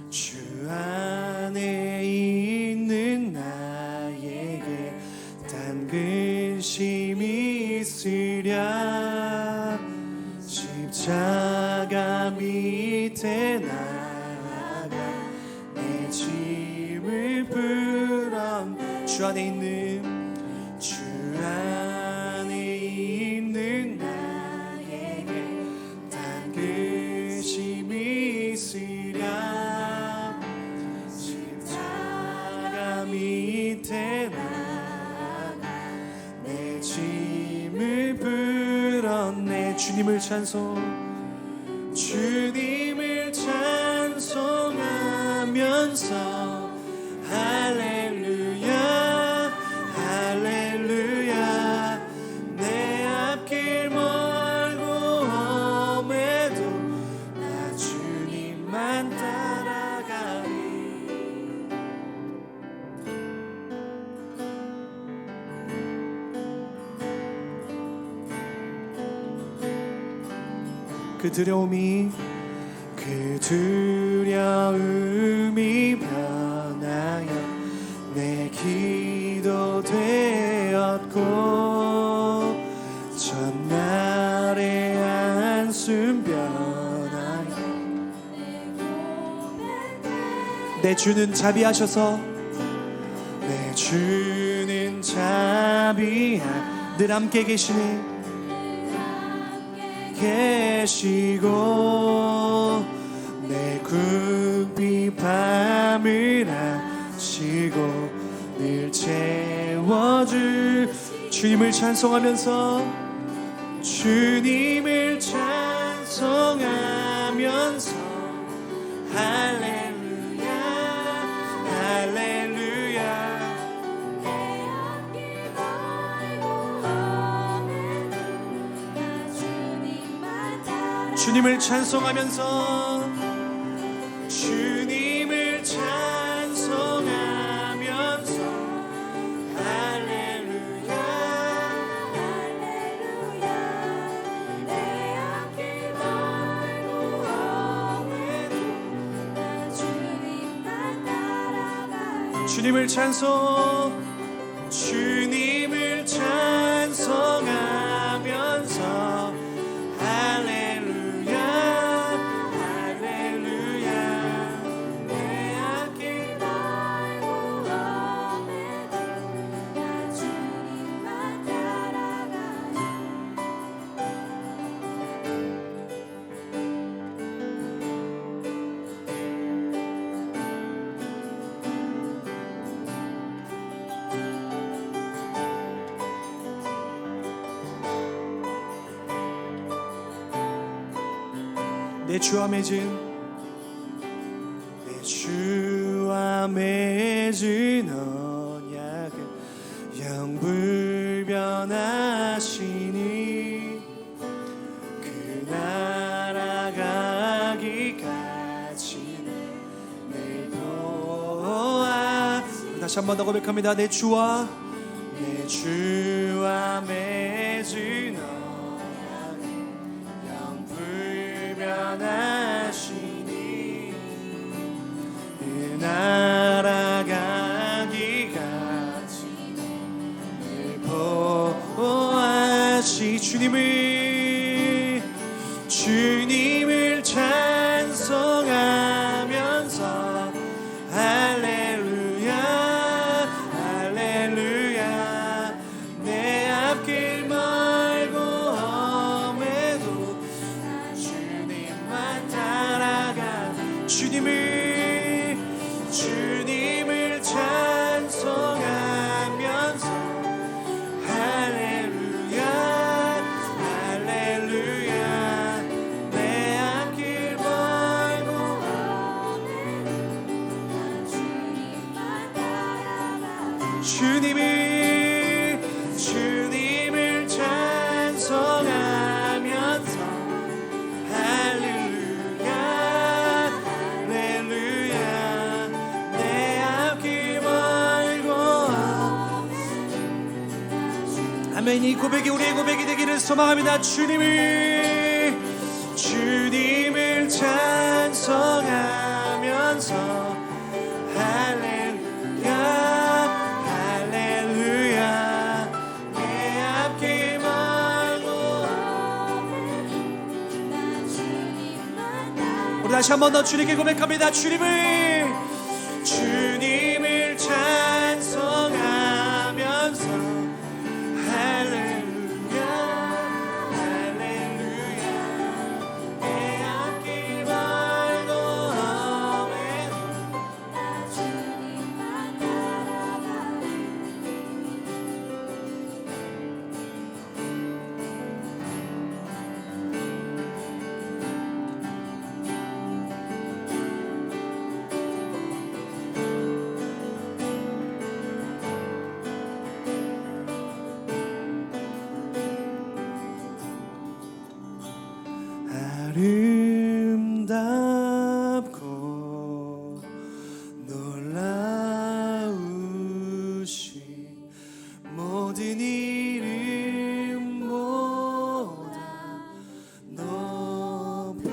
주 안에 있는 나에게 단 근심이 있으랴 십자가 밑에 나아가 내 짐을 풀어 주 안에 있는 나에게 단 근심이 있으랴 십자가 밑에 나아가 내 짐을 풀었네. 주님을 찬송하면서 할렐루야 할렐루야 내 앞길 멀고 험해도 나 주님만 따라가리. 그 두려움이 변하여 내 기도 되었고 전날의 한숨 변하여 내 주는 자비하셔서 내 주는 자비하 늘 함께 계시고 내 굽이 밤을 하시고 늘 채워줄 주님을 찬송하면서 할렐루야 할렐루야 주님을 찬송하면서 할렐루야 내 앞길 멀고 험해도 나 주님만 따라가리. 주님을 찬송하면서 내 주와 맺은 언약은 영불변하시니 그 날아가기까지는 늘 보아. 다시 한 번 더 고백합니다. 내 주와 맺은 변하시니 그 날아가기까지 늘 보호하시. 주님을 찬송하면서 할렐루야 할렐루야 내 앞길 멀고 험해도 주님만 따라가. 주님을 찬송하면서 할렐루야 할렐루야 내 앞길 멀고 험해도 주님만 따라가. 주님을 찬송하면서 할렐루야 할렐루야 내 앞길 멀고. 아멘. 이 고백이 우리의 고백이 되기를 소망합니다. 주님을 주님을 찬송하면서 할렐루야 할렐루야 내 앞길 멀고 우리 다시 한 번 더 주님께 고백합니다. 주님을 찬송하면서 할렐루야 할렐루야 내 앞길 멀고 험해 나 주님만 바라봐 아름답고 놀라우신 모든 이름보다 높은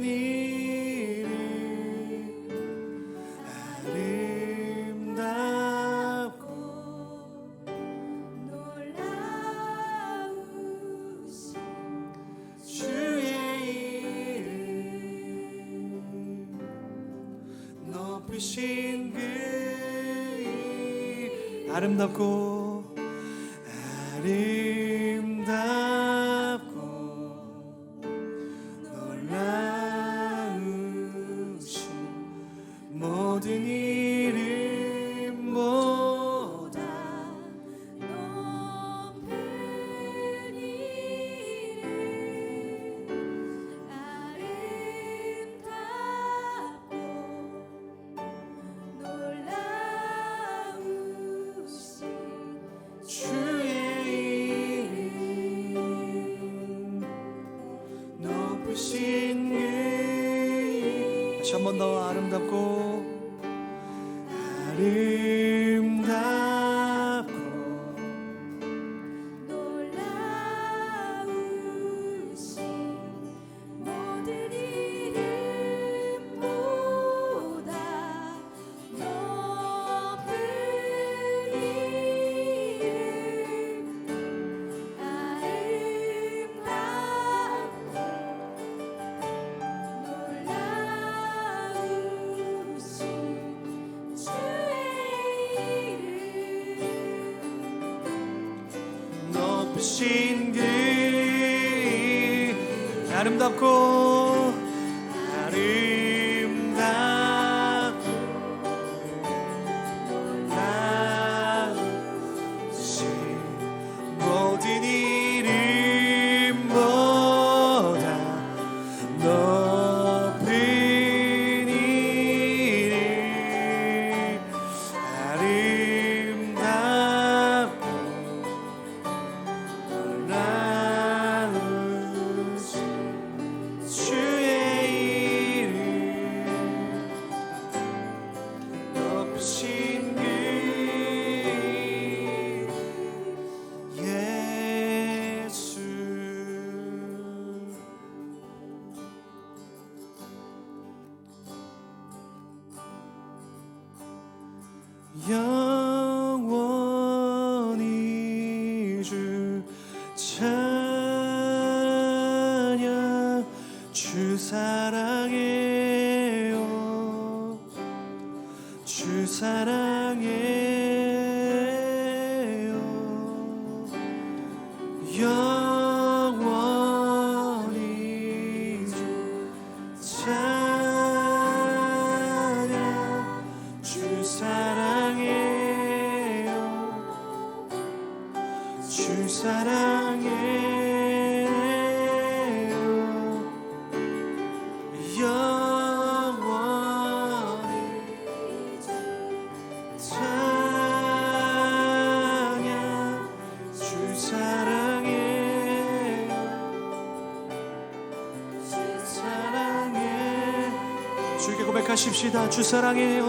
이름 아름답고 놀라우신 주의 높으신 그 이름 아름답고 놀라우신 모든 이름보다 높은 이름 아름답고 놀라우신 주의 이름 높으신 그 다시 한 번 더 아름답고 놀라우신 모든 이름보다 높은 이름 아름답고 놀라우신 주의 이름 높으신 그 아름답고 놀라우신 모든 이름보다 높은 이름 아름답고 놀라우신 주의 이름 높으신 그 예수 영원히 주 찬양 주 사랑해요 주 사랑해요 영원히 주 찬양 주 사랑해요 주 사랑해요 영원히 찬양 주 사랑해요 주 사랑해 주에게 고백하십시다. 주 사랑해요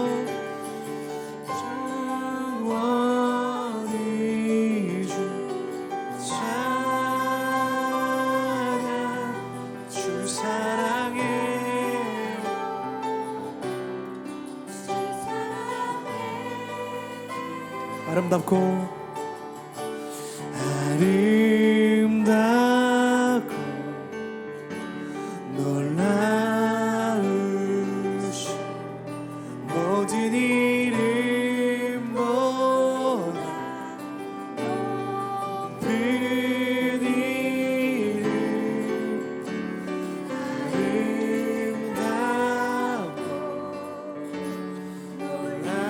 영원히 주 찬양 주 아름답고 아름답고 놀라우신 모든 이름보다 높은 이름 아름답고 놀라우신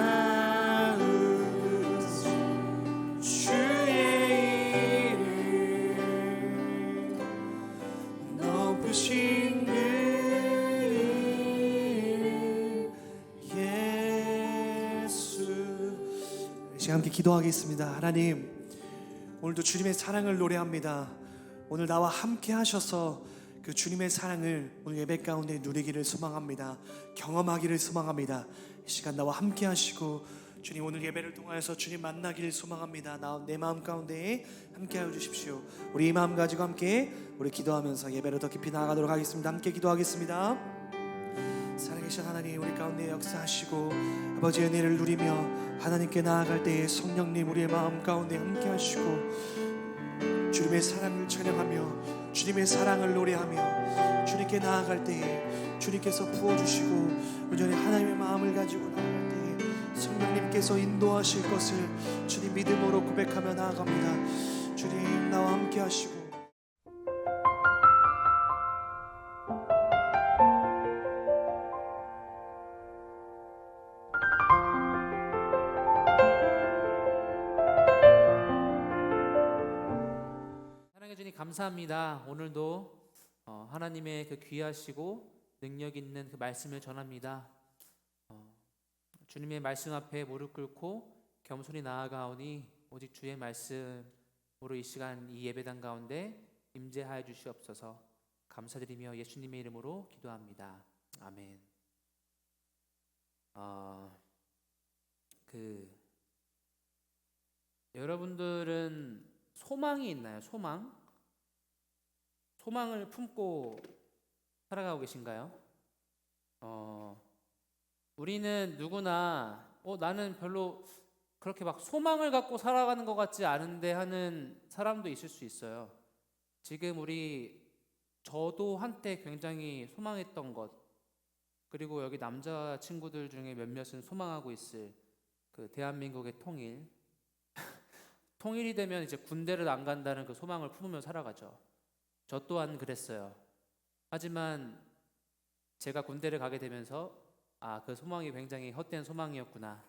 주의 이름 높으신 그 이름 예수. 이제 함께 기도하겠습니다. 하나님, 오늘도 주님의 사랑을 노래합니다. 오늘 나와 함께 하셔서 그 주님의 사랑을 오늘 예배 가운데 누리기를 소망합니다. 경험하기를 소망합니다. 이 시간 나와 함께 하시고 주님 오늘 예배를 통하여서 주님 만나기를 소망합니다. 내 마음 가운데 함께 하여 주십시오. 우리 이 마음 가지고 함께 우리 기도하면서 예배를 더 깊이 나아가도록 하겠습니다. 함께 기도하겠습니다. 살아계신 하나님, 우리 가운데 역사하시고 아버지의 은혜를 누리며 하나님께 나아갈 때에 성령님 우리의 마음 가운데 함께 하시고 주님의 사랑을 찬양하며 주님의 사랑을 노래하며 주님께 나아갈 때에 주님께서 부어주시고 온전히 하나님의 마음을 가지고 나아갈 때에 성령님께서 인도하실 것을 주님 믿음으로 고백하며 나아갑니다. 주님 나와 함께 하시고 감사합니다. 오늘도 하나님의 그 귀하시고 능력 있는 그 말씀을 전합니다. 주님의 말씀 앞에 무릎 꿇고 겸손히 나아가오니 오직 주의 말씀으로 이 시간 이 예배당 가운데 임재하여 주시옵소서. 감사드리며 예수님의 이름으로 기도합니다. 아멘. 여러분들은 소망이 있나요? 소망을 품고 살아가고 계신가요? 우리는 누구나 나는 별로 그렇게 막 소망을 갖고 살아가는 것 같지 않은데 하는 사람도 있을 수 있어요. 지금 저도 한때 굉장히 소망했던 것, 그리고 여기 남자 친구들 중에 몇몇은 소망하고 있을 그 대한민국의 통일 통일이 되면 이제 군대를 안 간다는 그 소망을 품으며 살아가죠. 저 또한 그랬어요. 하지만 제가 군대를 가게 되면서 그 소망이 굉장히 헛된 소망이었구나.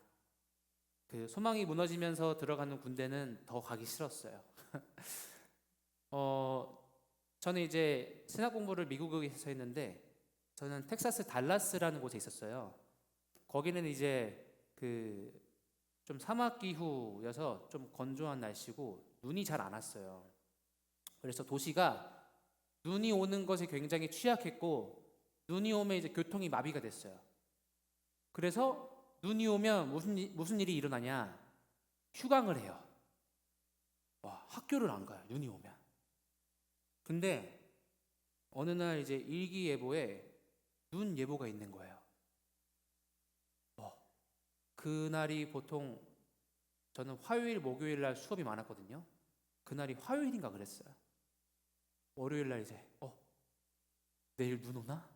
그 소망이 무너지면서 들어가는 군대는 더 가기 싫었어요. 저는 이제 신학 공부를 미국에서 했는데 저는 텍사스 달라스라는 곳에 있었어요. 거기는 이제 좀 사막 기후여서 좀 건조한 날씨고 눈이 잘 안 왔어요. 그래서 도시가 눈이 오는 것에 굉장히 취약했고 눈이 오면 이제 교통이 마비가 됐어요. 그래서 눈이 오면 무슨 일이 일어나냐? 휴강을 해요. 학교를 안 가요. 눈이 오면. 근데 어느 날 이제 일기예보에 눈 예보가 있는 거예요. 그날이 보통 저는 화요일, 목요일 날 수업이 많았거든요. 그날이 화요일인가 그랬어요. 월요일 날 이제 내일 눈 오나?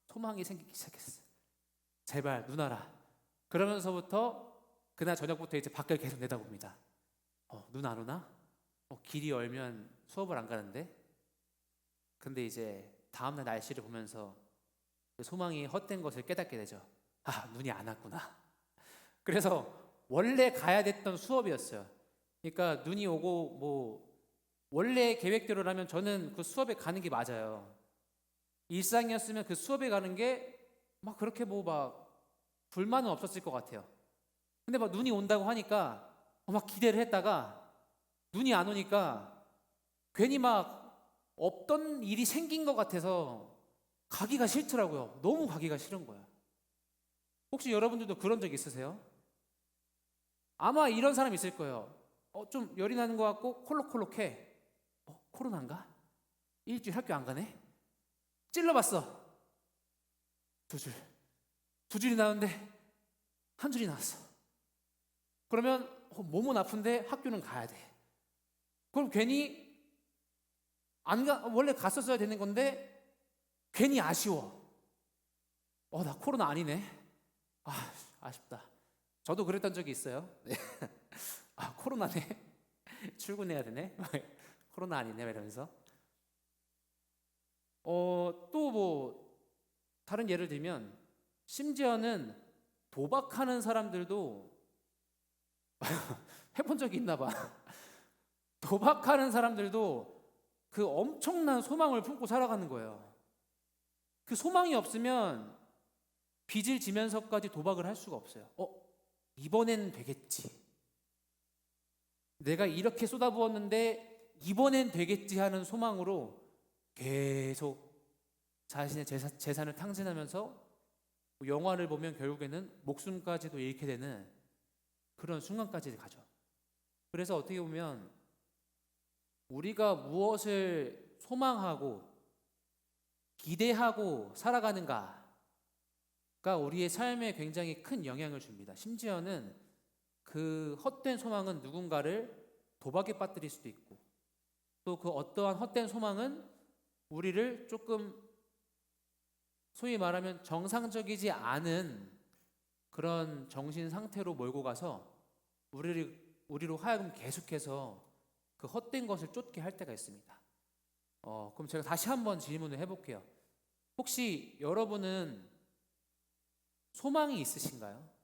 소망이 생기기 시작했어. 제발 눈 와라. 그러면서부터 그날 저녁부터 이제 밖을 계속 내다봅니다. 눈 안 오나? 길이 얼면 수업을 안 가는데? 근데 이제 다음날 날씨를 보면서 그 소망이 헛된 것을 깨닫게 되죠. 눈이 안 왔구나. 그래서 원래 가야 됐던 수업이었어요. 그러니까 눈이 오고 원래 계획대로라면 저는 그 수업에 가는 게 맞아요. 일상이었으면 그 수업에 가는 게 막 그렇게 불만은 없었을 것 같아요. 근데 눈이 온다고 하니까 막 기대를 했다가 눈이 안 오니까 괜히 없던 일이 생긴 것 같아서 가기가 싫더라고요. 너무 가기가 싫은 거야. 혹시 여러분들도 그런 적 있으세요? 아마 이런 사람 있을 거예요. 좀 열이 나는 것 같고 콜록콜록해. 코로나인가? 일주일 학교 안 가네? 찔러봤어. 두 줄이 나오는데 한 줄이 나왔어. 그러면 몸은 아픈데 학교는 가야 돼. 그럼 괜히 원래 갔었어야 되는 건데 괜히 아쉬워. 나 코로나 아니네. 아쉽다. 저도 그랬던 적이 있어요. 네. 코로나네. 출근해야 되네. 코로나 아니네 이러면서. 또 뭐 다른 예를 들면 심지어는 도박하는 사람들도 해본 적이 있나 봐. 도박하는 사람들도 그 엄청난 소망을 품고 살아가는 거예요. 그 소망이 없으면 빚을 지면서까지 도박을 할 수가 없어요. 이번엔 되겠지. 내가 이렇게 쏟아부었는데 이번엔 되겠지 하는 소망으로 계속 자신의 재산을 탕진하면서 영화를 보면 결국에는 목숨까지도 잃게 되는 그런 순간까지 가죠. 그래서 어떻게 보면 우리가 무엇을 소망하고 기대하고 살아가는가가 우리의 삶에 굉장히 큰 영향을 줍니다. 심지어는 그 헛된 소망은 누군가를 도박에 빠뜨릴 수도 있고, 또 그 어떠한 헛된 소망은 우리를 조금 소위 말하면 정상적이지 않은 그런 정신 상태로 몰고 가서 우리로 하여금 계속해서 그 헛된 것을 쫓게 할 때가 있습니다. 그럼 제가 다시 한번 질문을 해볼게요. 혹시 여러분은 소망이 있으신가요?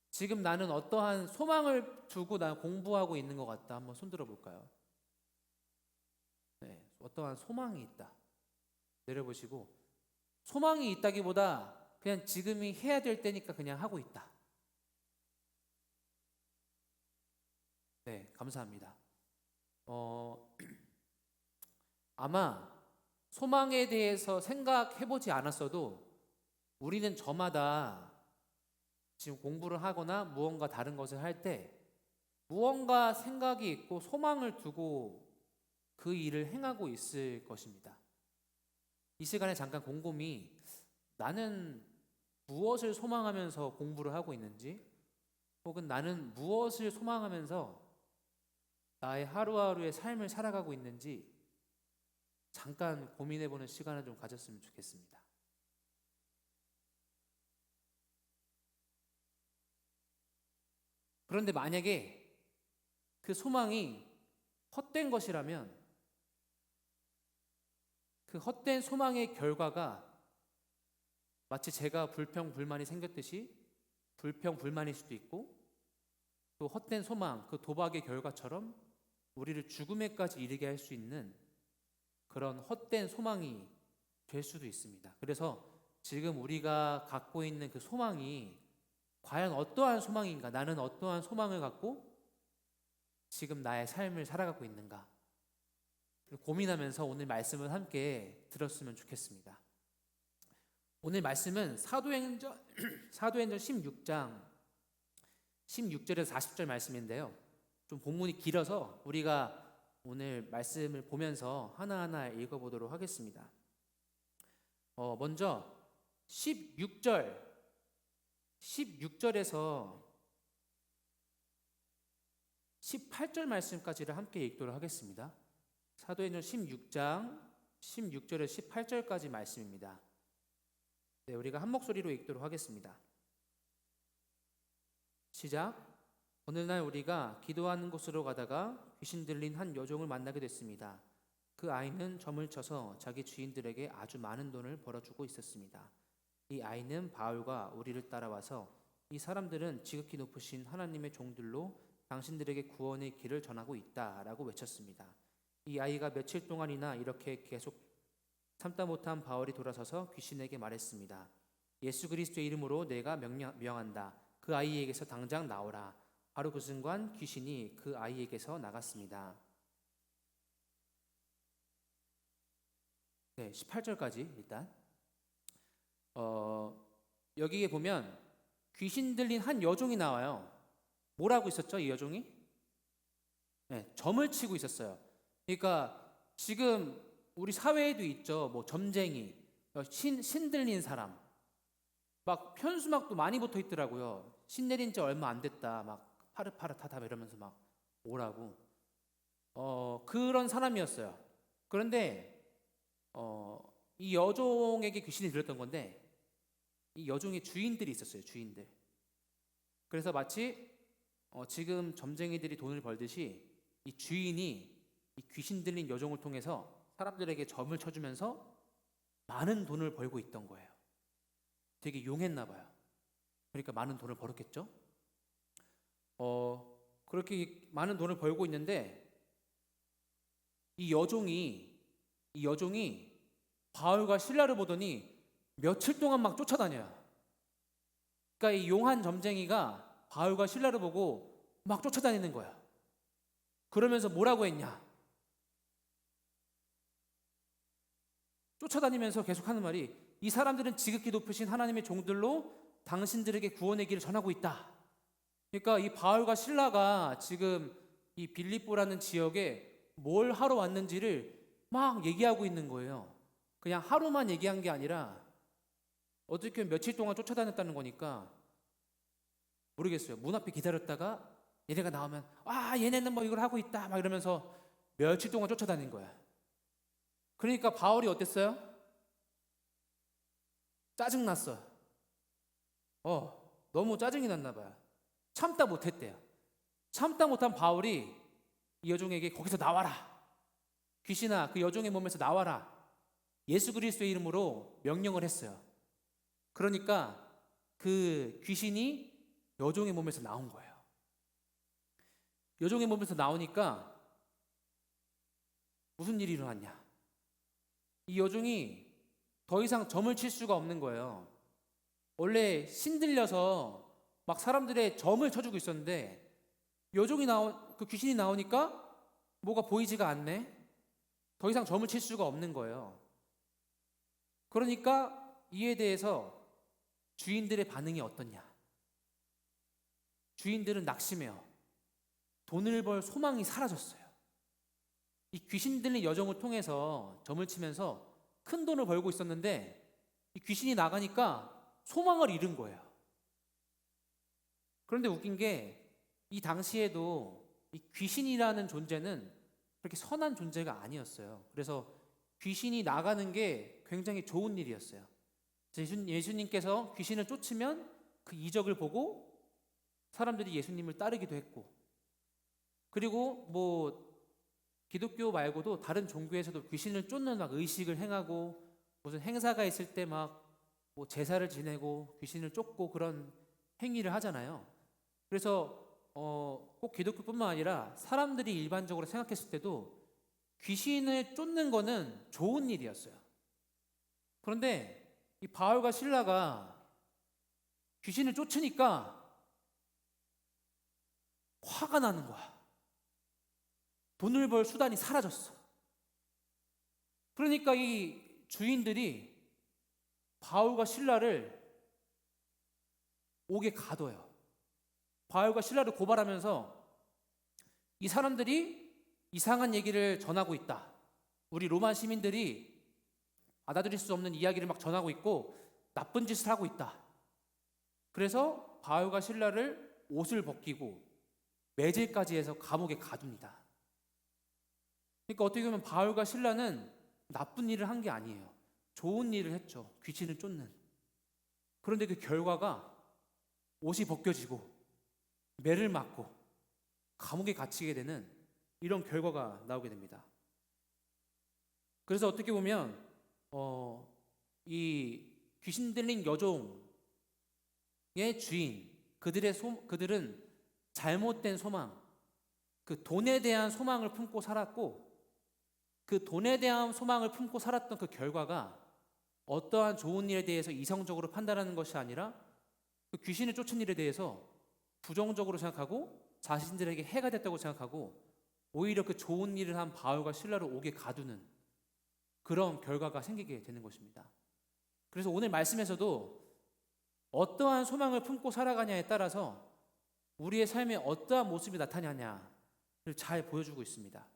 지금 나는 어떠한 소망을 두고 나 공부하고 있는 것 같다. 한번 손 들어볼까요? 네, 어떠한 소망이 있다. 내려보시고, 소망이 있다기보다 그냥 지금이 해야 될 때니까 그냥 하고 있다. 네, 감사합니다. 아마 소망에 대해서 생각해보지 않았어도 우리는 저마다 지금 공부를 하거나 무언가 다른 것을 할 때 무언가 생각이 있고 소망을 두고 그 일을 행하고 있을 것입니다. 이 시간에 잠깐 곰곰이 나는 무엇을 소망하면서 공부를 하고 있는지, 혹은 나는 무엇을 소망하면서 나의 하루하루의 삶을 살아가고 있는지 잠깐 고민해보는 시간을 좀 가졌으면 좋겠습니다. 그런데 만약에 그 소망이 헛된 것이라면 그 헛된 소망의 결과가 마치 제가 불평불만이 생겼듯이 불평불만일 수도 있고, 또 헛된 소망, 그 도박의 결과처럼 우리를 죽음에까지 이르게 할 수 있는 그런 헛된 소망이 될 수도 있습니다. 그래서 지금 우리가 갖고 있는 그 소망이 과연 어떠한 소망인가? 나는 어떠한 소망을 갖고 지금 나의 삶을 살아가고 있는가? 고민하면서 오늘 말씀을 함께 들었으면 좋겠습니다. 오늘 말씀은 사도행전 16장 16절에서 40절 말씀인데요. 좀 본문이 길어서 우리가 오늘 말씀을 보면서 하나하나 읽어보도록 하겠습니다. 먼저 16절에서 18절 말씀까지를 함께 읽도록 하겠습니다. 사도행전 16장 16절에서 18절까지 말씀입니다. 네, 우리가 한 목소리로 읽도록 하겠습니다. 시작. 어느 날 우리가 기도하는 곳으로 가다가 귀신 들린 한 여종을 만나게 됐습니다. 그 아이는 점을 쳐서 자기 주인들에게 아주 많은 돈을 벌어주고 있었습니다. 이 아이는 바울과 우리를 따라와서 이 사람들은 지극히 높으신 하나님의 종들로 당신들에게 구원의 길을 전하고 있다라고 외쳤습니다. 이 아이가 며칠 동안이나 이렇게 계속 참다 못한 바울이 돌아서서 귀신에게 말했습니다. 예수 그리스도의 이름으로 내가 명한다. 그 아이에게서 당장 나오라. 바로 그 순간 귀신이 그 아이에게서 나갔습니다. 네, 18절까지 일단 여기에 보면 귀신 들린 한 여종이 나와요. 뭐라고 있었죠? 이 여종이? 네, 점을 치고 있었어요. 그러니까 지금 우리 사회에도 있죠. 뭐 점쟁이, 신 들린 사람, 막 현수막도 많이 붙어 있더라고요. 신 내린 지 얼마 안 됐다, 막 파릇파릇하다 이러면서 막 오라고. 그런 사람이었어요. 그런데 이 여종에게 귀신이 들렸던 건데, 이 여종의 주인들이 있었어요. 주인들. 그래서 마치 지금 점쟁이들이 돈을 벌듯이 이 주인이 이 귀신 들린 여종을 통해서 사람들에게 점을 쳐주면서 많은 돈을 벌고 있던 거예요. 되게 용했나 봐요. 그러니까 많은 돈을 벌었겠죠. 그렇게 많은 돈을 벌고 있는데 이 여종이 바울과 실라를 보더니 며칠 동안 막 쫓아다녀요. 그러니까 이 용한 점쟁이가 바울과 실라를 보고 막 쫓아다니는 거야. 그러면서 뭐라고 했냐? 쫓아다니면서 계속 하는 말이, 이 사람들은 지극히 높으신 하나님의 종들로 당신들에게 구원의 길을 전하고 있다. 그러니까 이 바울과 실라가 지금 이 빌립보라는 지역에 뭘 하러 왔는지를 막 얘기하고 있는 거예요. 그냥 하루만 얘기한 게 아니라 어떻게 며칠 동안 쫓아다녔다는 거니까 모르겠어요. 문 앞에 기다렸다가 얘네가 나오면 얘네는 뭐 이걸 하고 있다 막 이러면서 며칠 동안 쫓아다닌 거야. 그러니까 바울이 어땠어요? 짜증났어. 너무 짜증이 났나 봐요. 참다 못했대요. 참다 못한 바울이 이 여종에게 거기서 나와라. 귀신아, 그 여종의 몸에서 나와라. 예수 그리스도의 이름으로 명령을 했어요. 그러니까 그 귀신이 여종의 몸에서 나온 거예요. 여종의 몸에서 나오니까 무슨 일이 일어났냐? 이 여종이 더 이상 점을 칠 수가 없는 거예요. 원래 신들려서 막 사람들의 점을 쳐주고 있었는데 그 귀신이 나오니까 뭐가 보이지가 않네. 더 이상 점을 칠 수가 없는 거예요. 그러니까 이에 대해서 주인들의 반응이 어떻냐? 주인들은 낙심해요. 돈을 벌 소망이 사라졌어요. 이 귀신 들린 여종을 통해서 점을 치면서 큰 돈을 벌고 있었는데 이 귀신이 나가니까 소망을 잃은 거예요. 그런데 웃긴 게 이 당시에도 이 귀신이라는 존재는 그렇게 선한 존재가 아니었어요. 그래서 귀신이 나가는 게 굉장히 좋은 일이었어요. 예수님께서 귀신을 쫓으면 그 이적을 보고 사람들이 예수님을 따르기도 했고, 그리고 뭐 기독교 말고도 다른 종교에서도 귀신을 쫓는 막 의식을 행하고 무슨 행사가 있을 때 막 뭐 제사를 지내고 귀신을 쫓고 그런 행위를 하잖아요. 그래서 꼭 기독교뿐만 아니라 사람들이 일반적으로 생각했을 때도 귀신을 쫓는 거는 좋은 일이었어요. 그런데 이 바울과 실라가 귀신을 쫓으니까 화가 나는 거야. 돈을 벌 수단이 사라졌어. 그러니까 이 주인들이 바울과 실라를 옥에 가둬요. 바울과 실라를 고발하면서 이 사람들이 이상한 얘기를 전하고 있다. 우리 로마 시민들이 받아들일 수 없는 이야기를 막 전하고 있고 나쁜 짓을 하고 있다. 그래서 바울과 실라를 옷을 벗기고 매질까지 해서 감옥에 가둡니다. 그러니까 어떻게 보면 바울과 실라는 나쁜 일을 한 게 아니에요. 좋은 일을 했죠. 귀신을 쫓는. 그런데 그 결과가 옷이 벗겨지고 매를 맞고 감옥에 갇히게 되는 이런 결과가 나오게 됩니다. 그래서 어떻게 보면 이 귀신 들린 여종의 주인, 그들은 잘못된 소망, 그 돈에 대한 소망을 품고 살았고, 그 돈에 대한 소망을 품고 살았던 그 결과가 어떠한 좋은 일에 대해서 이성적으로 판단하는 것이 아니라 그 귀신을 쫓은 일에 대해서 부정적으로 생각하고 자신들에게 해가 됐다고 생각하고 오히려 그 좋은 일을 한 바울과 실라를 옥에 가두는 그런 결과가 생기게 되는 것입니다. 그래서 오늘 말씀에서도 어떠한 소망을 품고 살아가냐에 따라서 우리의 삶에 어떠한 모습이 나타나냐를 잘 보여주고 있습니다.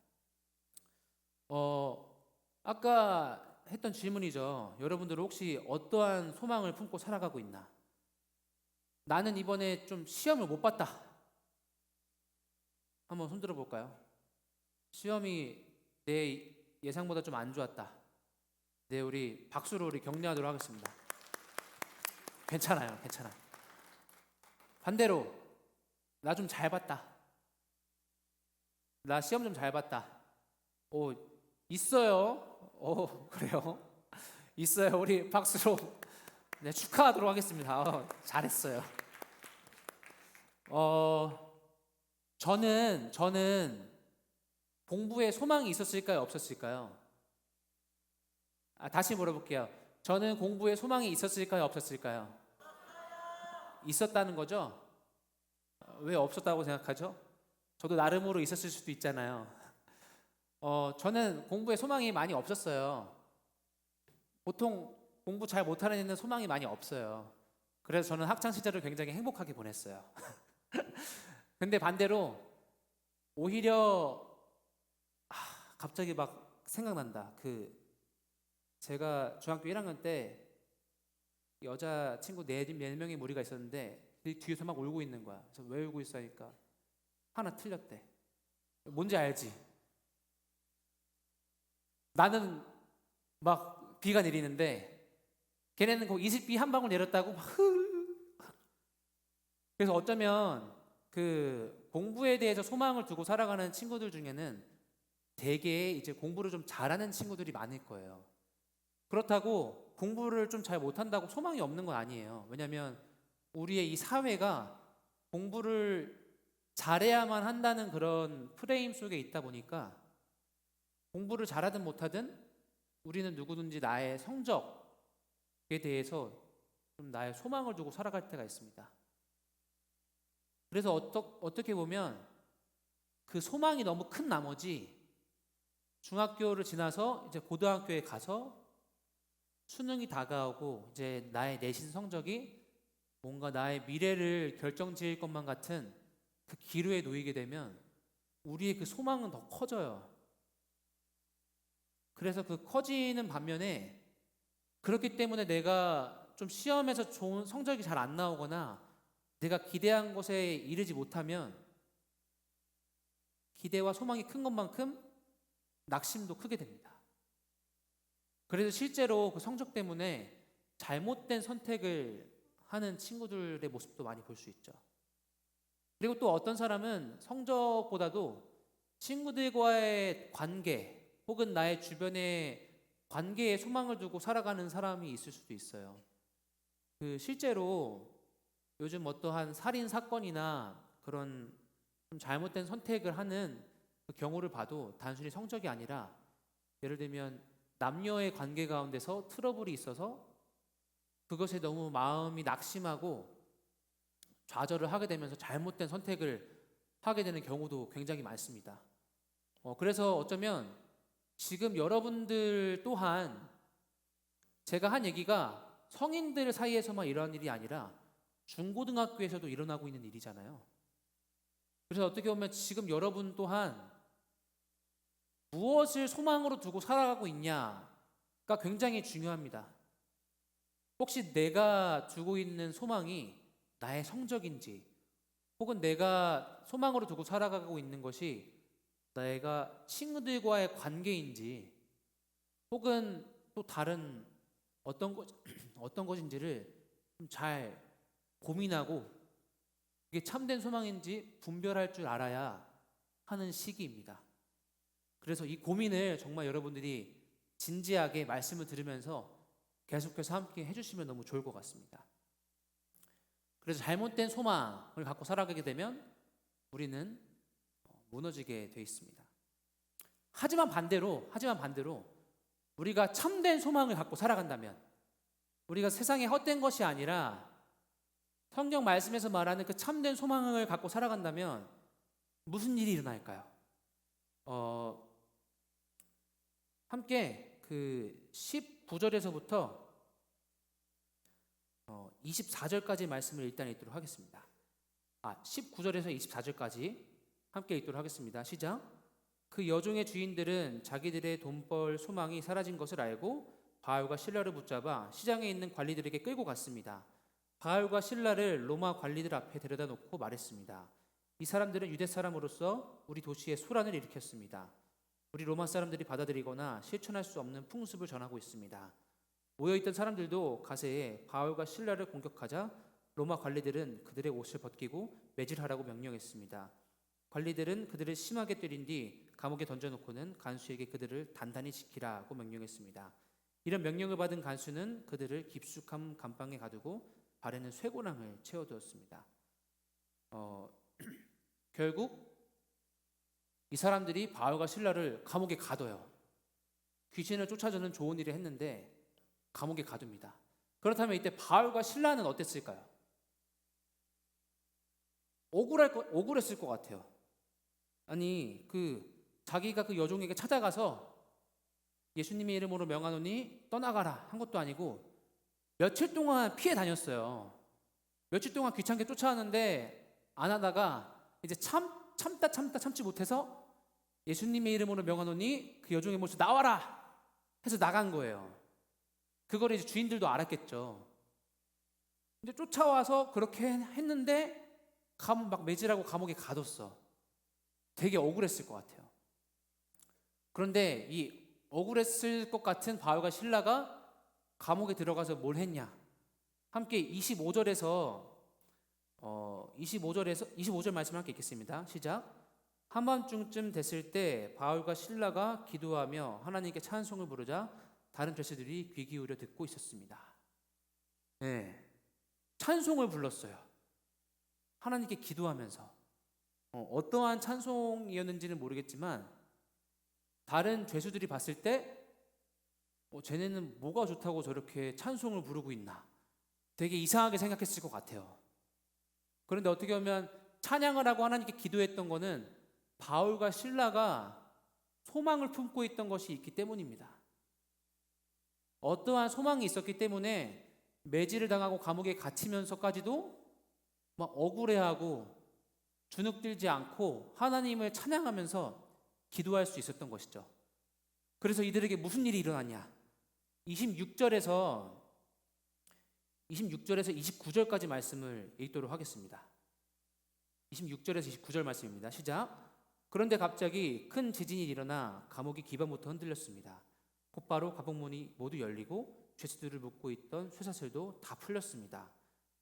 아까 했던 질문이죠. 여러분들은 혹시 어떠한 소망을 품고 살아가고 있나? 나는 이번에 좀 시험을 못 봤다. 한번 손들어 볼까요? 시험이 내 예상보다 좀 안 좋았다. 네, 우리 박수로 우리 격려하도록 하겠습니다. 괜찮아요, 괜찮아. 반대로 나 좀 잘 봤다. 나 시험 좀 잘 봤다. 오, 있어요. 오, 그래요? 있어요. 우리 박수로 네, 축하하도록 하겠습니다. 잘했어요. 저는 공부에 소망이 있었을까요, 없었을까요? 다시 물어볼게요. 저는 공부에 소망이 있었을까요, 없었을까요? 있었다는 거죠? 왜 없었다고 생각하죠? 저도 나름으로 있었을 수도 있잖아요. 저는 공부에 소망이 많이 없었어요. 보통 공부 잘 못하는 애는 소망이 많이 없어요. 그래서 저는 학창 시절을 굉장히 행복하게 보냈어요. 근데 반대로 오히려 갑자기 막 생각난다. 제가 중학교 1학년 때 여자 친구 4명의 무리가 있었는데 뒤에서 막 울고 있는 거야. 그래서 왜 울고 있어 하니까 하나 틀렸대. 뭔지 알지? 나는 막 비가 내리는데 걔네는 그 이슬비 한 방울 내렸다고 막 그래서 어쩌면 공부에 대해서 소망을 두고 살아가는 친구들 중에는 되게 이제 공부를 좀 잘하는 친구들이 많을 거예요. 그렇다고 공부를 좀 잘 못한다고 소망이 없는 건 아니에요. 왜냐하면 우리의 이 사회가 공부를 잘해야만 한다는 그런 프레임 속에 있다 보니까 공부를 잘하든 못하든 우리는 누구든지 나의 성적에 대해서 좀 나의 소망을 두고 살아갈 때가 있습니다. 그래서 어떻게 보면 그 소망이 너무 큰 나머지 중학교를 지나서 이제 고등학교에 가서 수능이 다가오고 이제 나의 내신 성적이 뭔가 나의 미래를 결정지을 것만 같은 그 기로에 놓이게 되면 우리의 그 소망은 더 커져요. 그래서 그 커지는 반면에 그렇기 때문에 내가 좀 시험에서 좋은 성적이 잘 안 나오거나 내가 기대한 곳에 이르지 못하면 기대와 소망이 큰 것만큼 낙심도 크게 됩니다. 그래서 실제로 그 성적 때문에 잘못된 선택을 하는 친구들의 모습도 많이 볼 수 있죠. 그리고 또 어떤 사람은 성적보다도 친구들과의 관계 혹은 나의 주변의 관계에 소망을 두고 살아가는 사람이 있을 수도 있어요. 실제로 요즘 어떠한 살인 사건이나 그런 좀 잘못된 선택을 하는 그 경우를 봐도 단순히 성적이 아니라 예를 들면 남녀의 관계 가운데서 트러블이 있어서 그것에 너무 마음이 낙심하고 좌절을 하게 되면서 잘못된 선택을 하게 되는 경우도 굉장히 많습니다. 그래서 어쩌면 지금 여러분들 또한 제가 한 얘기가 성인들 사이에서만 일어나는 일이 아니라 중고등학교에서도 일어나고 있는 일이잖아요. 그래서 어떻게 보면 지금 여러분 또한 무엇을 소망으로 두고 살아가고 있냐가 굉장히 중요합니다. 혹시 내가 두고 있는 소망이 나의 성적인지 혹은 내가 소망으로 두고 살아가고 있는 것이 내가 친구들과의 관계인지 혹은 또 다른 어떤 것인지를 좀 잘 고민하고 이게 참된 소망인지 분별할 줄 알아야 하는 시기입니다. 그래서 이 고민을 정말 여러분들이 진지하게 말씀을 들으면서 계속해서 함께 해주시면 너무 좋을 것 같습니다. 그래서 잘못된 소망을 갖고 살아가게 되면 우리는 무너지게 돼 있습니다. 하지만 반대로 우리가 참된 소망을 갖고 살아간다면 우리가 세상에 헛된 것이 아니라 성경 말씀에서 말하는 그 참된 소망을 갖고 살아간다면 무슨 일이 일어날까요? 함께 19절에서부터 24절까지 말씀을 일단 읽도록 하겠습니다. 19절에서 24절까지 함께 읽도록 하겠습니다. 시작. 그 여종의 주인들은 자기들의 돈벌 소망이 사라진 것을 알고 바울과 실라를 붙잡아 시장에 있는 관리들에게 끌고 갔습니다. 바울과 신라를 로마 관리들 앞에 데려다 놓고 말했습니다. 이 사람들은 유대 사람으로서 우리 도시에 소란을 일으켰습니다. 우리 로마 사람들이 받아들이거나 실천할 수 없는 풍습을 전하고 있습니다. 모여있던 사람들도 가세에 바울과 신라를 공격하자 로마 관리들은 그들의 옷을 벗기고 매질하라고 명령했습니다. 관리들은 그들을 심하게 때린 뒤 감옥에 던져놓고는 간수에게 그들을 단단히 지키라고 명령했습니다. 이런 명령을 받은 간수는 그들을 깊숙한 감방에 가두고 발에는 쇠고랑을 채워두었습니다. 결국 이 사람들이 바울과 신라를 감옥에 가둬요. 귀신을 쫓아주는 좋은 일을 했는데 감옥에 가둡니다. 그렇다면 이때 바울과 신라는 어땠을까요? 억울했을 것 같아요. 아니 자기가 그 여종에게 찾아가서 예수님의 이름으로 명하노니 떠나가라 한 것도 아니고 며칠 동안 피해 다녔어요. 며칠 동안 귀찮게 쫓아왔는데 안 하다가 이제 참다 참지 못해서 예수님의 이름으로 명하노니 그 여종의 모습 나와라 해서 나간 거예요. 그걸 이제 주인들도 알았겠죠. 근데 쫓아와서 그렇게 했는데 막 매질하고 감옥에 가뒀어. 되게 억울했을 것 같아요. 그런데 이 억울했을 것 같은 바울과 신라가 감옥에 들어가서 뭘 했냐? 함께 25절에서 25절 말씀을 함께 읽겠습니다. 시작. 한밤중쯤 됐을 때 바울과 신라가 기도하며 하나님께 찬송을 부르자 다른 죄수들이 귀 기울여 듣고 있었습니다. 네, 찬송을 불렀어요. 하나님께 기도하면서 어떠한 찬송이었는지는 모르겠지만 다른 죄수들이 봤을 때 쟤네는 뭐가 좋다고 저렇게 찬송을 부르고 있나 되게 이상하게 생각했을 것 같아요. 그런데 어떻게 보면 찬양을 하고 하나님께 기도했던 거는 바울과 신라가 소망을 품고 있던 것이 있기 때문입니다. 어떠한 소망이 있었기 때문에 매질을 당하고 감옥에 갇히면서까지도 막 억울해하고 주눅들지 않고 하나님을 찬양하면서 기도할 수 있었던 것이죠. 그래서 이들에게 무슨 일이 일어났냐? 26절에서 29절까지 말씀을 읽도록 하겠습니다. 26절에서 29절 말씀입니다. 시작. 그런데 갑자기 큰 지진이 일어나 감옥이 기반부터 흔들렸습니다. 곧바로 감옥문이 모두 열리고 죄수들을 묶고 있던 쇠사슬도 다 풀렸습니다.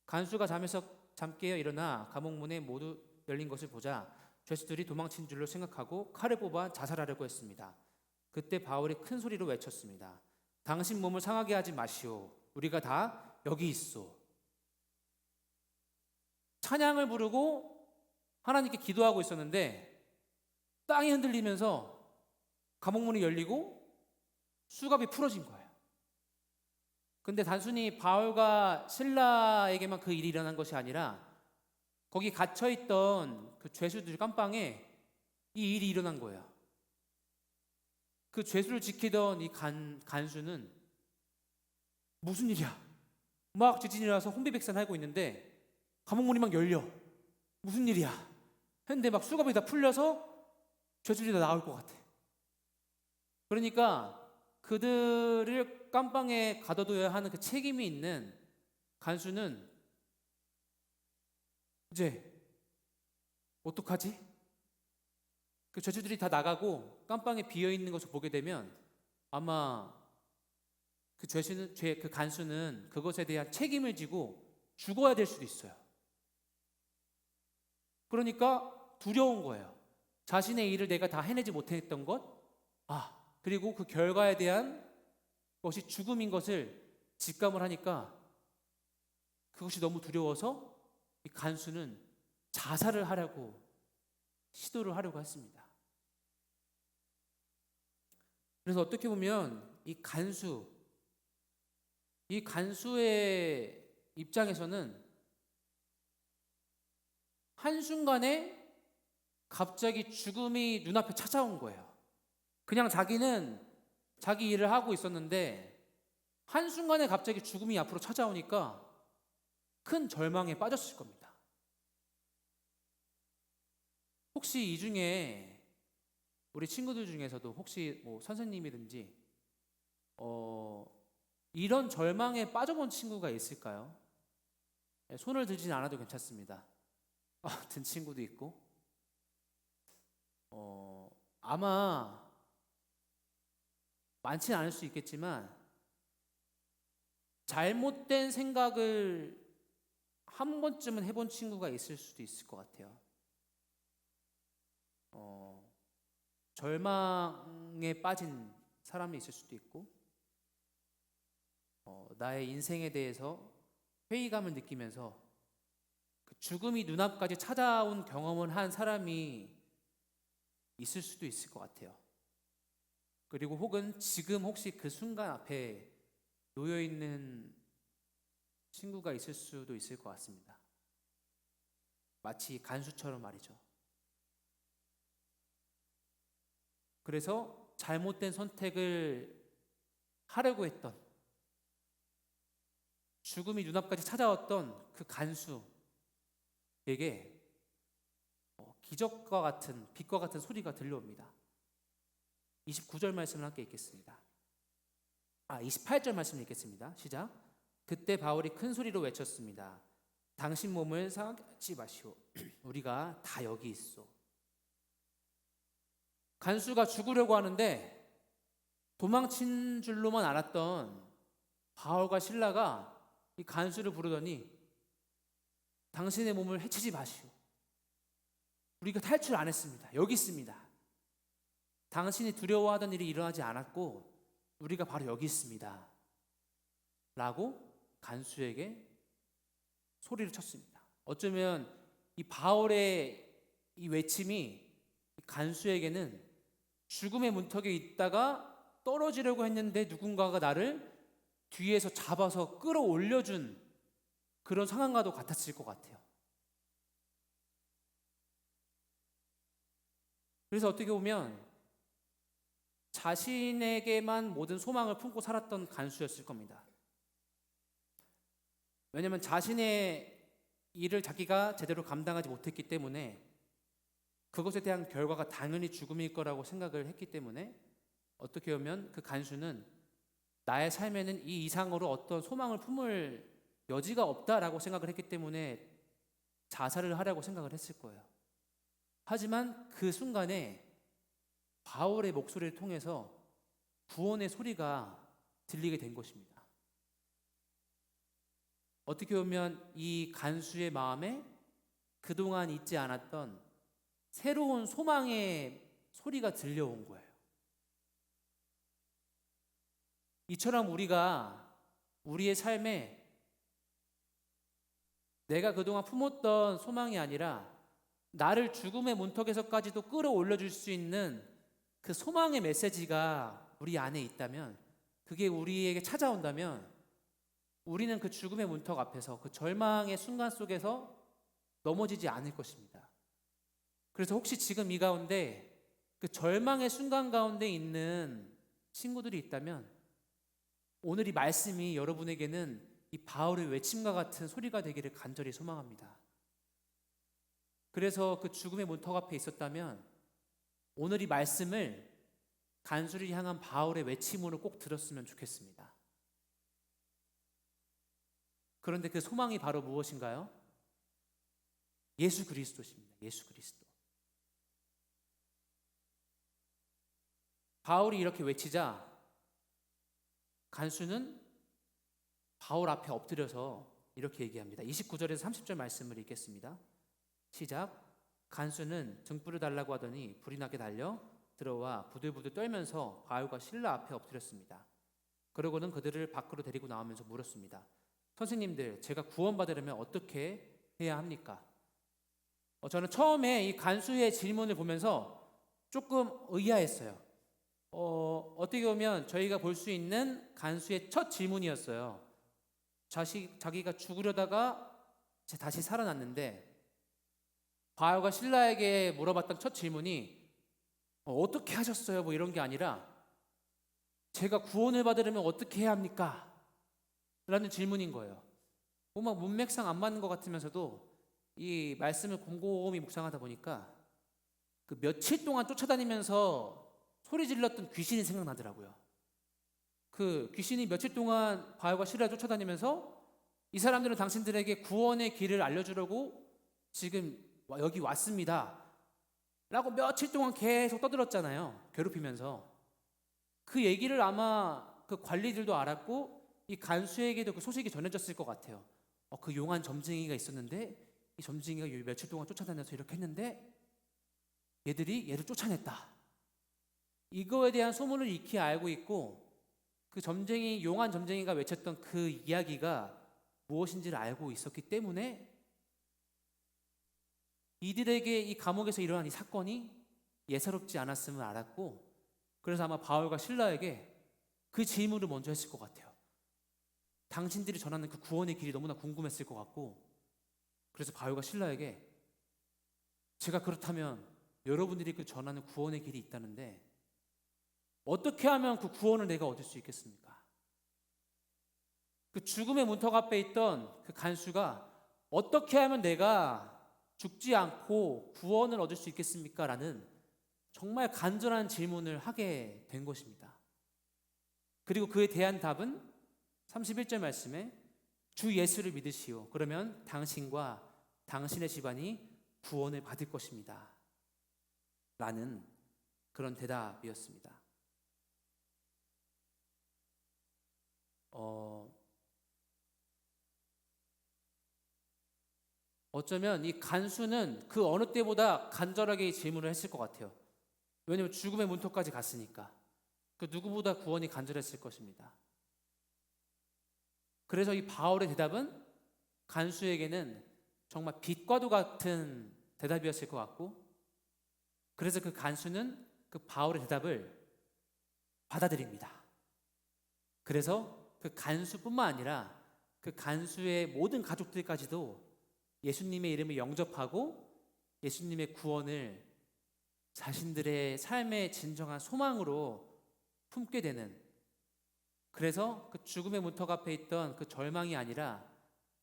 간수가 잠에서 잠 깨어 일어나 감옥문에 모두 열린 것을 보자 죄수들이 도망친 줄로 생각하고 칼을 뽑아 자살하려고 했습니다. 그때 바울이 큰 소리로 외쳤습니다. 당신 몸을 상하게 하지 마시오. 우리가 다 여기 있어. 찬양을 부르고 하나님께 기도하고 있었는데 땅이 흔들리면서 감옥문이 열리고 수갑이 풀어진 거예요. 근데 단순히 바울과 신라에게만 그 일이 일어난 것이 아니라 거기 갇혀있던 그 죄수들 깜방에 이 일이 일어난 거예요. 그 죄수를 지키던 이 간수는 무슨 일이야? 막 지진이 나서 혼비백산하고 있는데 감옥문이 막 열려. 무슨 일이야? 했는데 막 수갑이 다 풀려서 죄수들이 다 나올 것 같아. 그러니까 그들을 깜방에 가둬둬야 하는 그 책임이 있는 간수는 이제 어떡하지? 그 죄수들이 다 나가고 깜방에 비어 있는 것을 보게 되면 아마 그 간수는 그것에 대한 책임을 지고 죽어야 될 수도 있어요. 그러니까 두려운 거예요. 자신의 일을 내가 다 해내지 못했던 것, 그리고 그 결과에 대한 것이 죽음인 것을 직감을 하니까 그것이 너무 두려워서 이 간수는 자살을 하려고 시도를 하려고 했습니다. 그래서 어떻게 보면 이 간수의 입장에서는 한순간에 갑자기 죽음이 눈앞에 찾아온 거예요. 그냥 자기는 자기 일을 하고 있었는데 한순간에 갑자기 죽음이 앞으로 찾아오니까 큰 절망에 빠졌을 겁니다. 혹시 이 중에 우리 친구들 중에서도 혹시 뭐 선생님이든지 이런 절망에 빠져본 친구가 있을까요? 손을 들진 않아도 괜찮습니다. 든 친구도 있고, 아마 많지는 않을 수 있겠지만 잘못된 생각을 한 번쯤은 해본 친구가 있을 수도 있을 것 같아요. 절망에 빠진 사람이 있을 수도 있고, 나의 인생에 대해서 회의감을 느끼면서 그 죽음이 눈앞까지 찾아온 경험을 한 사람이 있을 수도 있을 것 같아요. 그리고 혹은 지금 혹시 그 순간 앞에 놓여 있는 친구가 있을 수도 있을 것 같습니다. 마치 간수처럼 말이죠. 그래서 잘못된 선택을 하려고 했던, 죽음이 눈앞까지 찾아왔던 그 간수에게 기적과 같은, 빛과 같은 소리가 들려옵니다. 29절 말씀을 함께 읽겠습니다. 28절 말씀 읽겠습니다. 시작. 그때 바울이 큰 소리로 외쳤습니다. 당신 몸을 상하게 하지 마시오. 우리가 다 여기 있어. 간수가 죽으려고 하는데 도망친 줄로만 알았던 바울과 실라가 이 간수를 부르더니 당신의 몸을 해치지 마시오. 우리가 탈출 안 했습니다. 여기 있습니다. 당신이 두려워하던 일이 일어나지 않았고 우리가 바로 여기 있습니다. 라고 간수에게 소리를 쳤습니다. 어쩌면 이 바울의 이 외침이 간수에게는 죽음의 문턱에 있다가 떨어지려고 했는데 누군가가 나를 뒤에서 잡아서 끌어올려준 그런 상황과도 같았을 것 같아요. 그래서 어떻게 보면 자신에게만 모든 소망을 품고 살았던 간수였을 겁니다. 왜냐하면 자신의 일을 자기가 제대로 감당하지 못했기 때문에 그것에 대한 결과가 당연히 죽음일 거라고 생각을 했기 때문에 어떻게 보면 그 간수는 나의 삶에는 이 이상으로 어떤 소망을 품을 여지가 없다라고 생각을 했기 때문에 자살을 하려고 생각을 했을 거예요. 하지만 그 순간에 바울의 목소리를 통해서 구원의 소리가 들리게 된 것입니다. 어떻게 보면 이 간수의 마음에 그동안 있지 않았던 새로운 소망의 소리가 들려온 거예요. 이처럼 우리가 우리의 삶에 내가 그동안 품었던 소망이 아니라 나를 죽음의 문턱에서까지도 끌어올려줄 수 있는 그 소망의 메시지가 우리 안에 있다면, 그게 우리에게 찾아온다면 우리는 그 죽음의 문턱 앞에서 그 절망의 순간 속에서 넘어지지 않을 것입니다. 그래서 혹시 지금 이 가운데 그 절망의 순간 가운데 있는 친구들이 있다면 오늘 이 말씀이 여러분에게는 이 바울의 외침과 같은 소리가 되기를 간절히 소망합니다. 그래서 그 죽음의 문턱 앞에 있었다면 오늘 이 말씀을 간수를 향한 바울의 외침으로 꼭 들었으면 좋겠습니다. 그런데 그 소망이 바로 무엇인가요? 예수 그리스도십니다. 예수 그리스도. 바울이 이렇게 외치자 간수는 바울 앞에 엎드려서 이렇게 얘기합니다. 29절에서 30절 말씀을 읽겠습니다. 시작. 간수는 등불을 달라고 하더니 불이 나게 달려 들어와 부들부들 떨면서 바울과 실라 앞에 엎드렸습니다. 그러고는 그들을 밖으로 데리고 나오면서 물었습니다. 선생님들, 제가 구원받으려면 어떻게 해야 합니까? 저는 처음에 이 간수의 질문을 보면서 조금 의아했어요. 어떻게 보면 저희가 볼 수 있는 간수의 첫 질문이었어요. 자기가 죽으려다가 다시 살아났는데 바울과 실라에게 물어봤던 첫 질문이 어떻게 하셨어요? 뭐 이런 게 아니라 제가 구원을 받으려면 어떻게 해야 합니까? 라는 질문인 거예요. 뭔가 문맥상 안 맞는 것 같으면서도 이 말씀을 곰곰이 묵상하다 보니까 그 며칠 동안 쫓아다니면서 소리 질렀던 귀신이 생각나더라고요. 그 귀신이 며칠 동안 바울과 실라를 쫓아다니면서 이 사람들은 당신들에게 구원의 길을 알려주려고 지금 여기 왔습니다 라고 며칠 동안 계속 떠들었잖아요. 괴롭히면서. 그 얘기를 아마 그 관리들도 알았고 이 간수에게도 그 소식이 전해졌을 것 같아요. 그 용한 점쟁이가 있었는데 이 점쟁이가 며칠 동안 쫓아다녀서 이렇게 했는데 얘들이 얘를 쫓아냈다. 이거에 대한 소문을 익히 알고 있고 그 점쟁이, 용한 점쟁이가 외쳤던 그 이야기가 무엇인지를 알고 있었기 때문에 이들에게 이 감옥에서 일어난 이 사건이 예사롭지 않았음을 알았고, 그래서 아마 바울과 실라에게 그 질문을 먼저 했을 것 같아요. 당신들이 전하는 그 구원의 길이 너무나 궁금했을 것 같고, 그래서 바울과 실라에게 제가 그렇다면 여러분들이 그 전하는 구원의 길이 있다는데 어떻게 하면 그 구원을 내가 얻을 수 있겠습니까? 그 죽음의 문턱 앞에 있던 그 간수가 어떻게 하면 내가 죽지 않고 구원을 얻을 수 있겠습니까? 라는 정말 간절한 질문을 하게 된 것입니다. 그리고 그에 대한 답은 31절 말씀에 주 예수를 믿으시오. 그러면 당신과 당신의 집안이 구원을 받을 것입니다. 라는 그런 대답이었습니다. 어쩌면 이 간수는 그 어느 때보다 간절하게 질문을 했을 것 같아요. 왜냐하면 죽음의 문턱까지 갔으니까. 그 누구보다 구원이 간절했을 것입니다. 그래서 이 바울의 대답은 간수에게는 정말 빛과도 같은 대답이었을 것 같고, 그래서 그 간수는 그 바울의 대답을 받아들입니다. 그래서 그 간수뿐만 아니라 그 간수의 모든 가족들까지도 예수님의 이름을 영접하고 예수님의 구원을 자신들의 삶의 진정한 소망으로 품게 되는, 그래서 그 죽음의 문턱 앞에 있던 그 절망이 아니라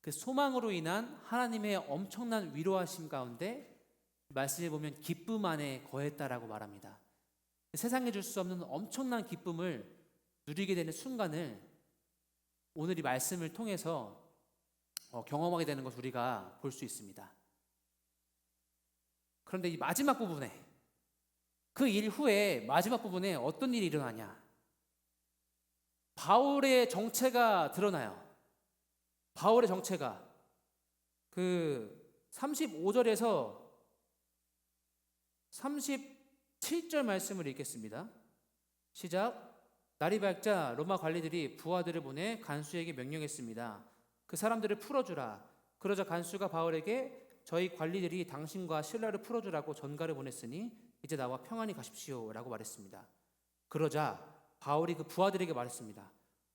그 소망으로 인한 하나님의 엄청난 위로하심 가운데 말씀에 보면 기쁨 안에 거했다라고 말합니다. 세상에 줄 수 없는 엄청난 기쁨을 누리게 되는 순간을 오늘 이 말씀을 통해서 경험하게 되는 것을 우리가 볼 수 있습니다. 그런데 이 마지막 부분에, 그 일 후에 마지막 부분에 어떤 일이 일어나냐? 바울의 정체가 드러나요. 바울의 정체가 그 35절에서 37절 말씀을 읽겠습니다. 시작. 날이 밝자 로마 관리들이 부하들을 보내 간수에게 명령했습니다. 그 사람들을 풀어주라. 그러자 간수가 바울에게 저희 관리들이 당신과 실라를 풀어주라고 전가를 보냈으니 이제 나와 평안히 가십시오 라고 말했습니다. 그러자 바울이 그 부하들에게 말했습니다.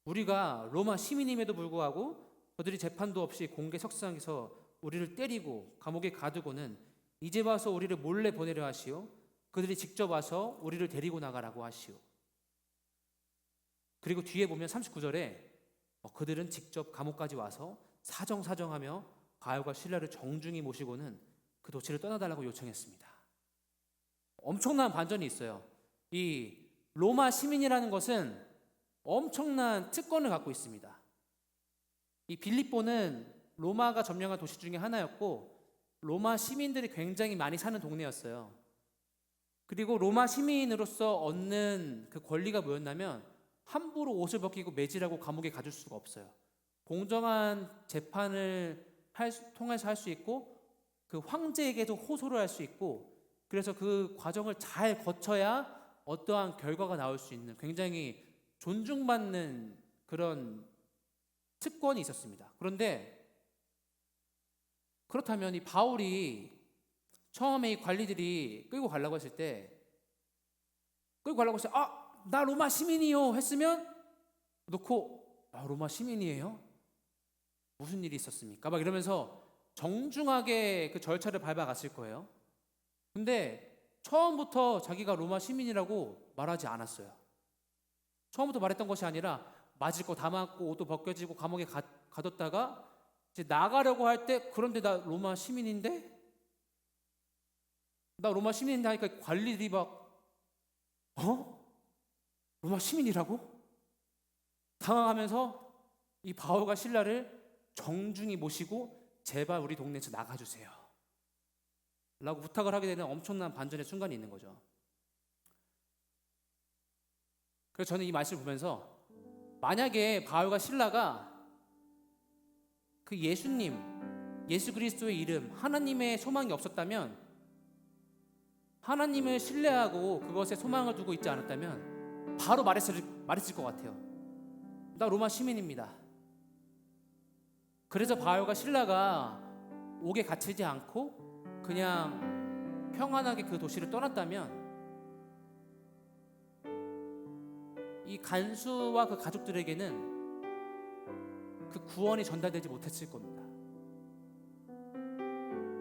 우리가 로마 시민임에도 불구하고 그들이 재판도 없이 공개 석상에서 우리를 때리고 감옥에 가두고는 이제 와서 우리를 몰래 보내려 하시오. 그들이 직접 와서 우리를 데리고 나가라고 하시오. 그리고 뒤에 보면 39절에 그들은 직접 감옥까지 와서 사정사정하며 바울과 실라를 정중히 모시고는 그 도시를 떠나달라고 요청했습니다. 엄청난 반전이 있어요. 이 로마 시민이라는 것은 엄청난 특권을 갖고 있습니다. 이 빌립보는 로마가 점령한 도시 중에 하나였고 로마 시민들이 굉장히 많이 사는 동네였어요. 그리고 로마 시민으로서 얻는 그 권리가 뭐였냐면 함부로 옷을 벗기고 매질하고 감옥에 가둘 수가 없어요. 공정한 재판을 통해서 할 수 있고 그 황제에게도 호소를 할 수 있고, 그래서 그 과정을 잘 거쳐야 어떠한 결과가 나올 수 있는 굉장히 존중받는 그런 특권이 있었습니다. 그런데 그렇다면 이 바울이 처음에 이 관리들이 끌고 가려고 했을 때 나 로마 시민이요 했으면 놓고 로마 시민이에요? 무슨 일이 있었습니까? 막 이러면서 정중하게 그 절차를 밟아갔을 거예요. 근데 처음부터 자기가 로마 시민이라고 말하지 않았어요. 처음부터 말했던 것이 아니라 맞을 거 다 맞고 옷도 벗겨지고 감옥에 가뒀다가 이제 나가려고 할 때 그런데 나 로마 시민인데? 나 로마 시민인데 하니까 관리들이 막 로마 시민이라고? 당황하면서 이 바울과 실라를 정중히 모시고 제발 우리 동네에서 나가주세요 라고 부탁을 하게 되는 엄청난 반전의 순간이 있는 거죠. 그래서 저는 이 말씀을 보면서 만약에 바울과 실라가 그 예수님, 예수 그리스도의 이름, 하나님의 소망이 없었다면, 하나님을 신뢰하고 그것에 소망을 두고 있지 않았다면 바로 말했을 것 같아요. 나 로마 시민입니다. 그래서 바울과 실라가 옥에 갇히지 않고 그냥 평안하게 그 도시를 떠났다면 이 간수와 그 가족들에게는 그 구원이 전달되지 못했을 겁니다.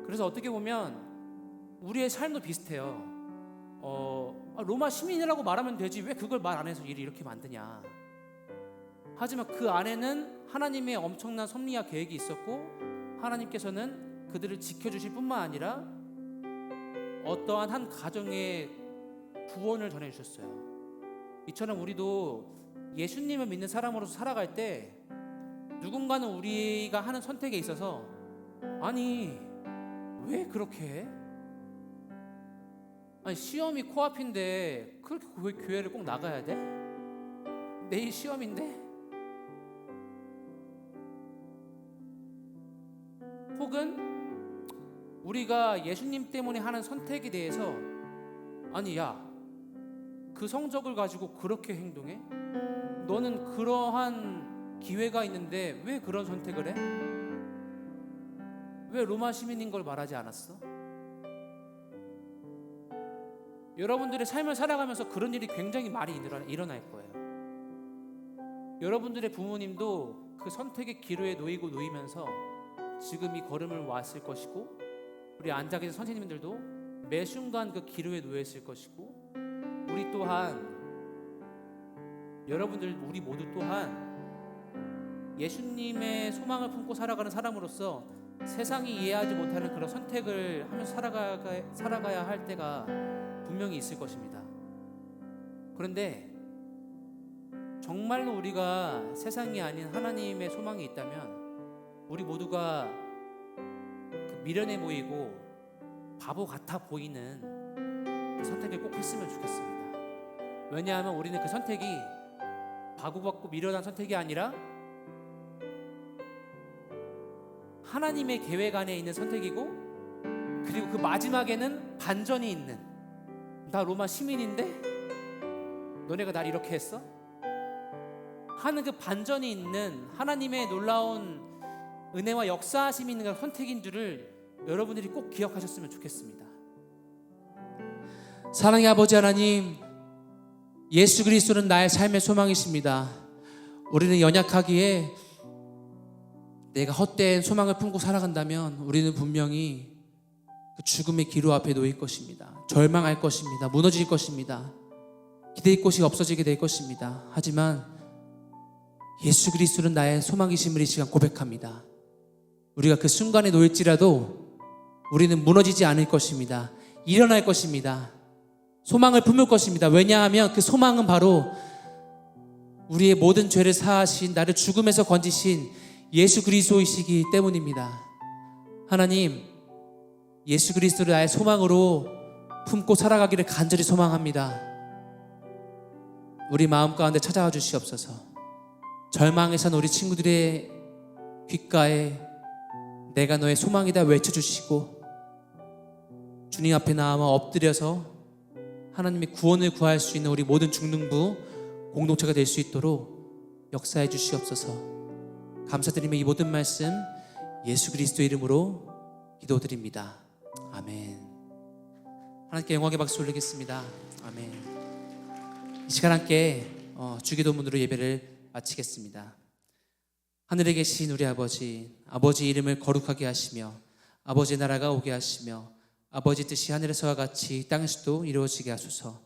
그래서 어떻게 보면 우리의 삶도 비슷해요. 로마 시민이라고 말하면 되지 왜 그걸 말 안 해서 일이 이렇게 만드냐. 하지만 그 안에는 하나님의 엄청난 섭리와 계획이 있었고, 하나님께서는 그들을 지켜주실 뿐만 아니라 어떠한 한 가정의 구원을 전해주셨어요. 이처럼 우리도 예수님을 믿는 사람으로서 살아갈 때 누군가는 우리가 하는 선택에 있어서 아니 왜 그렇게 해? 아니 시험이 코앞인데 그렇게 왜 교회를 꼭 나가야 돼? 내일 시험인데? 혹은 우리가 예수님 때문에 하는 선택에 대해서 아니 야 그 성적을 가지고 그렇게 행동해? 너는 그러한 기회가 있는데 왜 그런 선택을 해? 왜 로마 시민인 걸 말하지 않았어? 여러분들의 삶을 살아가면서 그런 일이 굉장히 많이 일어날 거예요. 여러분들의 부모님도 그 선택의 기로에 놓이면서 지금 이 걸음을 왔을 것이고, 우리 앉아 계신 선생님들도 매 순간 그 기로에 놓여 있을 것이고, 우리 또한 여러분들 우리 모두 또한 예수님의 소망을 품고 살아가는 사람으로서 세상이 이해하지 못하는 그런 선택을 하면서 살아가야 할 때가 분명히 있을 것입니다. 그런데 정말로 우리가 세상이 아닌 하나님의 소망이 있다면 우리 모두가 그 미련해 보이고 바보 같아 보이는 그 선택을 꼭 했으면 좋겠습니다. 왜냐하면 우리는 그 선택이 바보 같고 미련한 선택이 아니라 하나님의 계획 안에 있는 선택이고, 그리고 그 마지막에는 반전이 있는, 나 로마 시민인데 너네가 날 이렇게 했어? 하는 그 반전이 있는 하나님의 놀라운 은혜와 역사하심이 있는 그런 선택인 줄을 여러분들이 꼭 기억하셨으면 좋겠습니다. 사랑의 아버지 하나님, 예수 그리스도는 나의 삶의 소망이십니다. 우리는 연약하기에 내가 헛된 소망을 품고 살아간다면 우리는 분명히 그 죽음의 기로 앞에 놓일 것입니다. 절망할 것입니다. 무너질 것입니다. 기댈 곳이 없어지게 될 것입니다. 하지만 예수 그리스도는 나의 소망이심을 이 시간 고백합니다. 우리가 그 순간에 놓일지라도 우리는 무너지지 않을 것입니다. 일어날 것입니다. 소망을 품을 것입니다. 왜냐하면 그 소망은 바로 우리의 모든 죄를 사하신, 나를 죽음에서 건지신 예수 그리스도이시기 때문입니다. 하나님, 예수 그리스도를 나의 소망으로 품고 살아가기를 간절히 소망합니다. 우리 마음 가운데 찾아와 주시옵소서. 절망에 산 우리 친구들의 귓가에 내가 너의 소망이다 외쳐주시고, 주님 앞에 나와 엎드려서 하나님의 구원을 구할 수 있는 우리 모든 중등부 공동체가 될 수 있도록 역사해 주시옵소서. 감사드리며 이 모든 말씀 예수 그리스도 이름으로 기도드립니다. 아멘. 하나님께 영광의 박수 올리겠습니다. 아멘. 이 시간 함께 주기도문으로 예배를 마치겠습니다. 하늘에 계신 우리 아버지, 아버지 이름을 거룩하게 하시며 아버지의 나라가 오게 하시며 아버지 뜻이 하늘에서와 같이 땅에서도 이루어지게 하소서.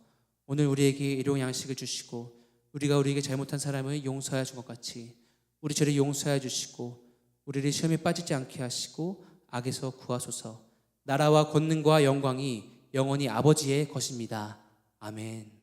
오늘 우리에게 일용 양식을 주시고 우리가 우리에게 잘못한 사람을 용서하여 준 것 같이 우리 죄를 용서하여 주시고 우리를 시험에 빠지지 않게 하시고 악에서 구하소서. 나라와 권능과 영광이 영원히 아버지의 것입니다. 아멘.